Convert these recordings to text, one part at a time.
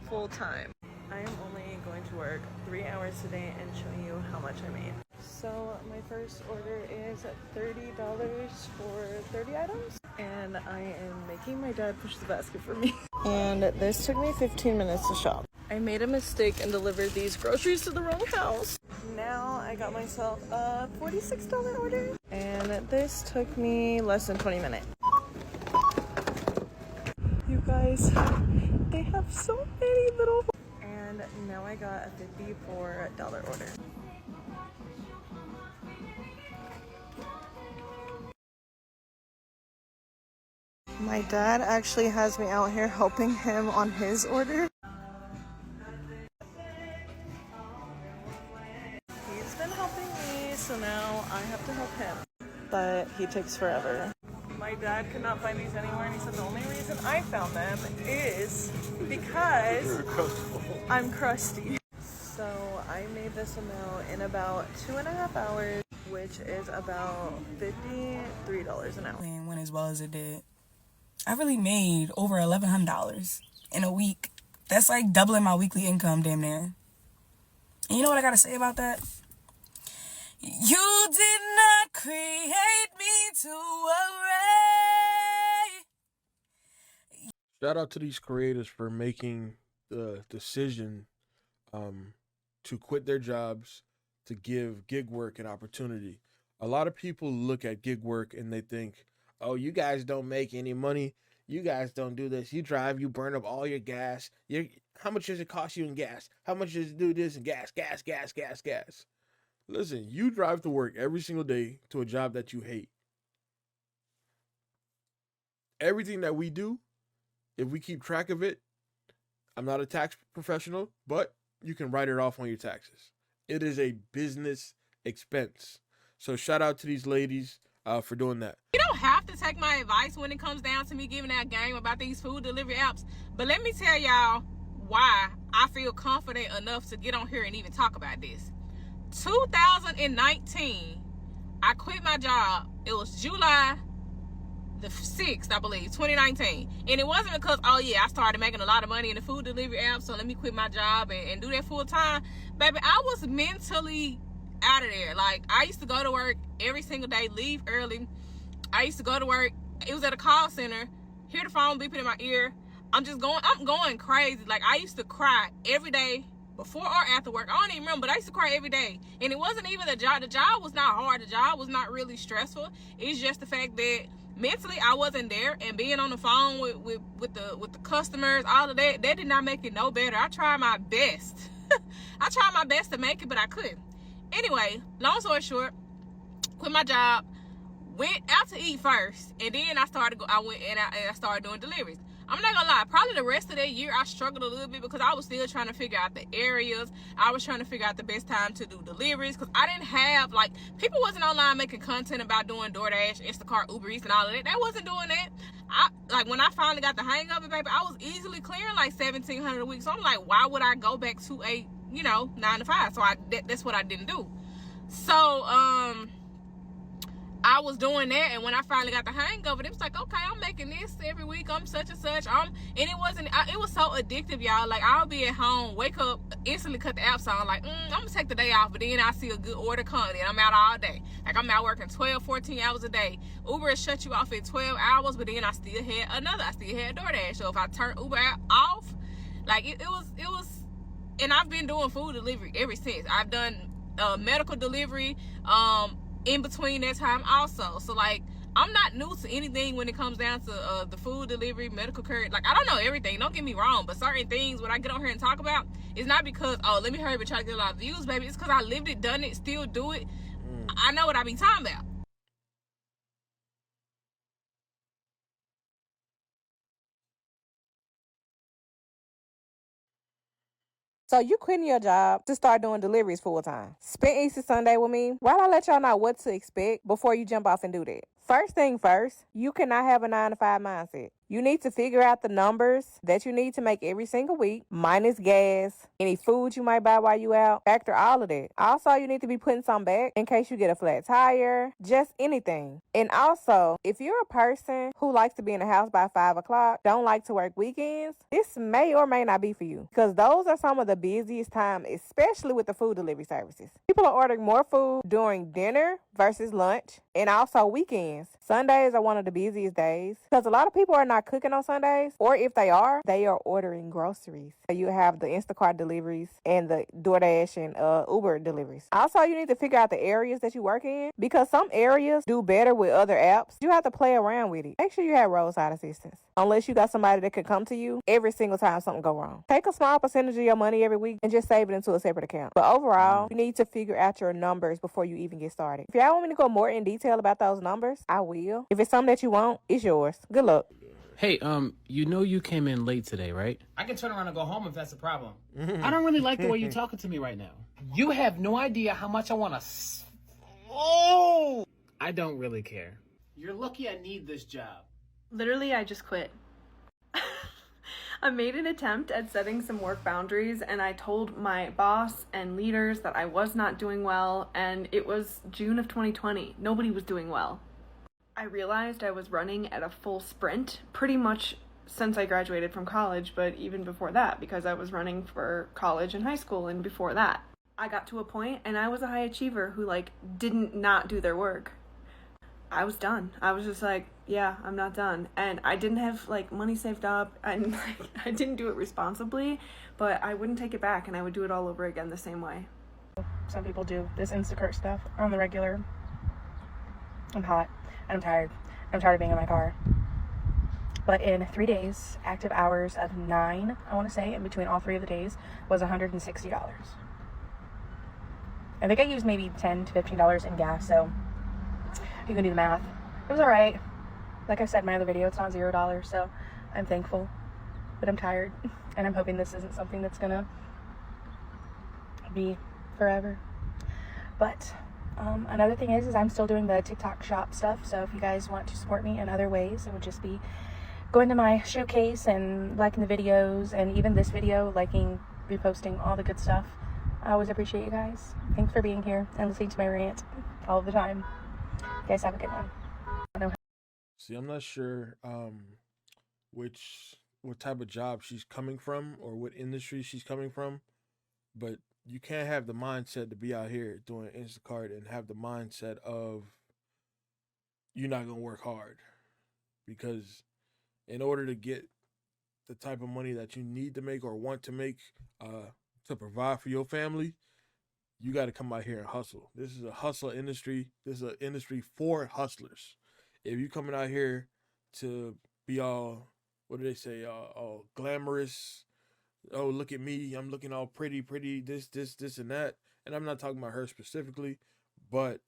full time. I am only going to work 3 hours today and show you how much I made. So my first order is $30 for 30 items, and I am making my dad push the basket for me. And this took me 15 minutes to shop. I made a mistake and delivered these groceries to the wrong house. Now I got myself a $46 order, and this took me less than 20 minutes. You guys, they have so many little. And now I got a $54 order. My dad actually has me out here helping him on his order. He's been helping me, so now I have to help him. But he takes forever. My dad could not find these anywhere, and he said the only reason I found them is because I'm crusty. So I made this amount in about 2.5 hours, which is about $53 an hour. Went as well as it did. I really made over $1,100 in a week. That's like doubling my weekly income, damn near. And you know what I gotta say about that? You did not create me to worry. Shout out to these creators for making the decision to quit their jobs to give gig work an opportunity. A lot of people look at gig work and they think, oh, you guys don't make any money. You guys don't do this. You drive, you burn up all your gas. How much does it cost you in gas? How much does it do this in gas? Listen, you drive to work every single day to a job that you hate. Everything that we do, if we keep track of it, I'm not a tax professional, but you can write it off on your taxes. It is a business expense. So shout out to these ladies for doing that. You don't have to take my advice when it comes down to me giving that game about these food delivery apps, but let me tell y'all why I feel confident enough to get on here and even talk about this. 2019, I quit my job. It was July the 6th, I believe, 2019. And it wasn't because, oh yeah, I started making a lot of money in the food delivery app, so let me quit my job and do that full time. Baby, I was mentally out of there. Like, I used to go to work every single day, leave early. I used to go to work. It was at a call center. Hear the phone beeping in my ear. I'm going crazy. Like, I used to cry every day before or after work. I don't even remember, but I used to cry every day. And it wasn't even the job. The job was not hard. The job was not really stressful. It's just the fact that mentally I wasn't there, and being on the phone with the customers, all of that did not make it no better. I tried my best. I tried my best to make it, but I couldn't. Anyway, long story short, quit my job, went out to eat first, and then I started doing deliveries. I'm not gonna lie, probably the rest of that year I struggled a little bit because I was still trying to figure out the areas. I was trying to figure out the best time to do deliveries because I didn't have, like, people wasn't online making content about doing DoorDash, Instacart, Uber Eats, and all of that. They wasn't doing that. When I finally got the hang of it, baby, I was easily clearing like $1,700 a week. So I'm like, why would I go back to a 9 to 5? So that's what I didn't do. So I was doing that, and when I finally got the hang of it, it was like, okay, I'm making this every week. I'm such and such. And it was so addictive, y'all. Like, I'll be at home, wake up, instantly cut the apps on, like, I'm gonna take the day off, but then I see a good order come, and I'm out all day. Like, I'm out working 12, 14 hours a day. Uber will shut you off in 12 hours, but then I still had DoorDash. So if I turn Uber off, like, it was, and I've been doing food delivery ever since. I've done medical delivery, in between that time also. So, like, I'm not new to anything when it comes down to the food delivery, medical care. Like, I don't know everything, don't get me wrong, but certain things when I get on here and talk about, it's not because, oh, let me hurry up and try to get a lot of views, baby. It's because I lived it, done it, still do it. I know what I be talking about. So you quitting your job to start doing deliveries full time. Spend Easter Sunday with me while I let y'all know what to expect before you jump off and do that. First thing first, you cannot have a 9 to 5 mindset. You need to figure out the numbers that you need to make every single week, minus gas, any food you might buy while you out. Factor all of that. Also, you need to be putting some back in case you get a flat tire, just anything. And also, if you're a person who likes to be in the house by 5 o'clock, don't like to work weekends, this may or may not be for you, because those are some of the busiest times, especially with the food delivery services. People are ordering more food during dinner versus lunch, and also weekends. Sundays are one of the busiest days because a lot of people are not cooking on Sundays, or if they are ordering groceries. So you have the Instacart deliveries and the DoorDash and Uber deliveries. Also, you need to figure out the areas that you work in, because some areas do better with other apps. You have to play around with it. Make sure you have roadside assistance, unless you got somebody that can come to you every single time something go wrong. Take a small percentage of your money every week and just save it into a separate account. But overall, you need to figure out your numbers before you even get started. If y'all want me to go more in detail about those numbers, I will. If it's something that you want, it's yours. Good luck. Hey, you came in late today, right? I can turn around and go home if that's a problem. I don't really like the way you're talking to me right now. You have no idea how much I want to... Oh! I don't really care. You're lucky I need this job. Literally, I just quit. I made an attempt at setting some work boundaries, and I told my boss and leaders that I was not doing well, and it was June of 2020. Nobody was doing well. I realized I was running at a full sprint pretty much since I graduated from college, but even before that, because I was running for college and high school and before that. I got to a point and I was a high achiever who didn't not do their work. I was done. I was just like, yeah, I'm not done. And I didn't have money saved up, and I didn't do it responsibly, but I wouldn't take it back and I would do it all over again the same way. Some people do this Instacart stuff on the regular. I'm hot. I'm tired. I'm tired of being in my car. But in 3 days, active hours of 9, I want to say, in between all 3 of the days, was $160. I think I used maybe $10 to $15 in gas, so you can do the math. It was alright. Like I said in my other video, it's not $0, so I'm thankful. But I'm tired, and I'm hoping this isn't something that's gonna be forever. But another thing is I'm still doing the TikTok shop stuff, so if you guys want to support me in other ways, it would just be going to my showcase and liking the videos, and even this video, liking, reposting, all the good stuff. I always appreciate you guys. Thanks for being here and listening to my rant all the time. You guys have a good one. See, I'm not sure what type of job she's coming from or what industry she's coming from, but you can't have the mindset to be out here doing Instacart and have the mindset of you're not going to work hard, because in order to get the type of money that you need to make or want to make to provide for your family, you got to come out here and hustle. This is a hustle industry. This is an industry for hustlers. If you coming out here to be all, what do they say, all glamorous, oh, look at me, I'm looking all pretty, this, and that. And I'm not talking about her specifically, but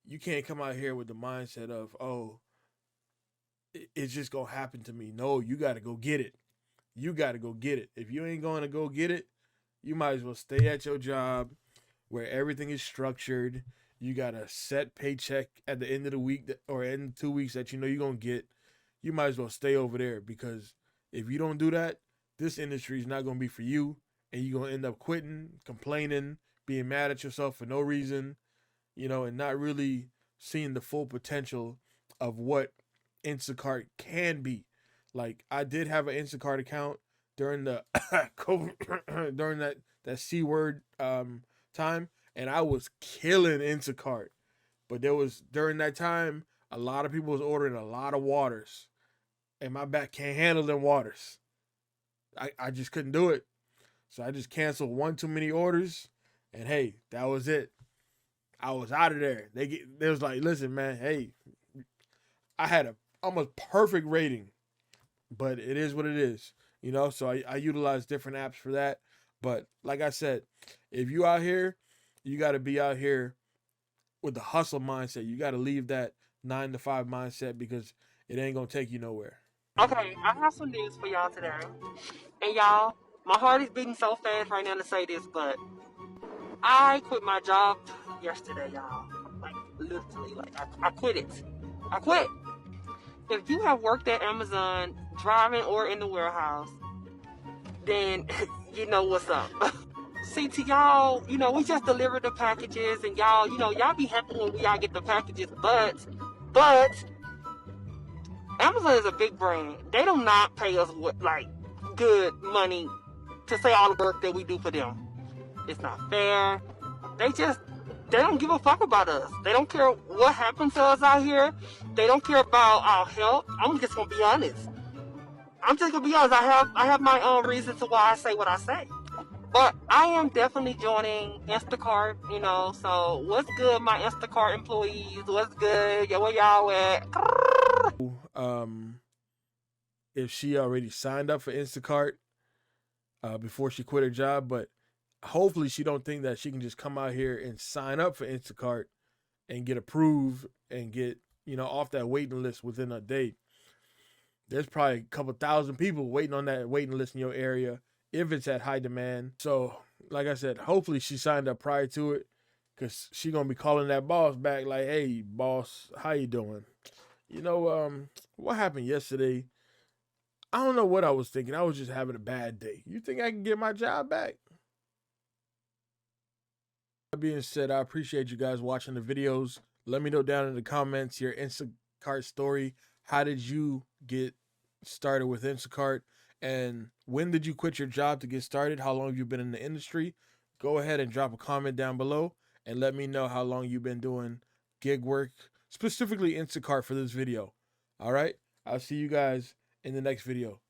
you can't come out here with the mindset of, oh, it's just going to happen to me. No, you got to go get it. You got to go get it. If you ain't going to go get it, you might as well stay at your job where everything is structured. You got a set paycheck at the end of the week or in 2 weeks that you know you're going to get. You might as well stay over there, because if you don't do that, this industry is not going to be for you, and you're going to end up quitting, complaining, being mad at yourself for no reason, and not really seeing the full potential of what Instacart can be. Like, I did have an Instacart account during the COVID, during that C word time, and I was killing Instacart. But during that time, a lot of people was ordering a lot of waters, and my back can't handle them waters. I just couldn't do it. So I just canceled one too many orders, and hey, that was it. I was out of there. They was like, listen, man, hey, I had a almost perfect rating, but it is what it is, so I utilize different apps for that. But like I said, if you out here, you got to be out here with the hustle mindset. You got to leave that 9 to 5 mindset, because it ain't going to take you nowhere. Okay, I have some news for y'all today. And y'all, my heart is beating so fast right now to say this, but I quit my job yesterday, y'all. Literally, I quit it. I quit. If you have worked at Amazon, driving or in the warehouse, then you know what's up. See, to y'all, we just deliver the packages, and y'all, y'all be happy when y'all get the packages, but Amazon is a big brand. They do not pay us good money to say all the work that we do for them. It's not fair. They don't give a fuck about us. They don't care what happens to us out here. They don't care about our health. I'm just gonna be honest. I have my own reasons to why I say what I say. But I am definitely joining Instacart, so what's good, my Instacart employees? What's good? Yeah, where y'all at? If she already signed up for Instacart before she quit her job, but hopefully she don't think that she can just come out here and sign up for Instacart and get approved and get, off that waiting list within a day. There's probably a couple thousand people waiting on that waiting list in your area if it's at high demand. So, like I said, hopefully she signed up prior to it, because she going to be calling that boss back like, hey, boss, how you doing? What happened yesterday? I don't know what I was thinking. I was just having a bad day. You think I can get my job back? That being said, I appreciate you guys watching the videos. Let me know down in the comments your Instacart story. How did you get started with Instacart? And when did you quit your job to get started? How long have you been in the industry? Go ahead and drop a comment down below and let me know how long you've been doing gig work, specifically Instacart, for this video. All right? I'll see you guys in the next video.